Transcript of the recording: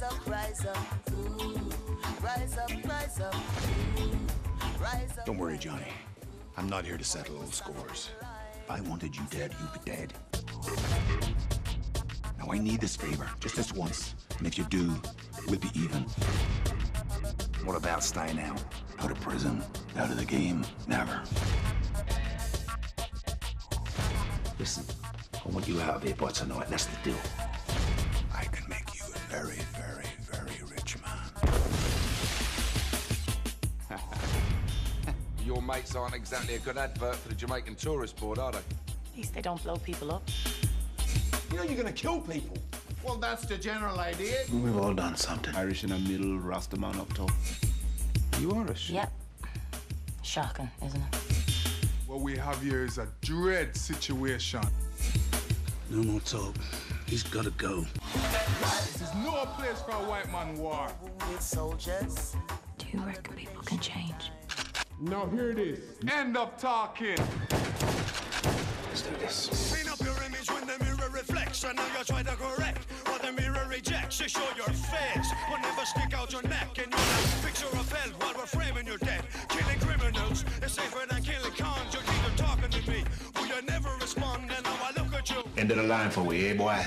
up, rise up. Ooh, rise up, rise up. Ooh, rise up. Don't worry, Johnny. I'm not here to settle old scores. If I wanted you dead, you'd be dead. Now I need this favor, just this once. And if you do, we'll be even. What about staying out? Out of prison, out of the game, never. Listen, I want you out of here by tonight, that's the deal. I can make you a very, very, very rich man. Your mates aren't exactly a good advert for the Jamaican Tourist Board, are they? At least they don't blow people up. You know you're gonna kill people. Well, that's the general idea. We've all done something. Irish in the middle, Rastaman up top. You Irish? Yep. Shocking, isn't it? What we have here is a dread situation. No more talk. He's gotta go. This is no place for a white man war. Wounded soldiers. Do you reckon people can change? Now hear this. End up talking. Let's do this. Clean up your image when the mirror reflects, and now you try to correct what the mirror rejects. You show your face, but never stick out your neck. And you're a picture of hell while we're framing your dead. Killing criminals is safer than killing cons. You keep talking to me, but you never respond, and now I look at you. End of the line for we, eh, boy?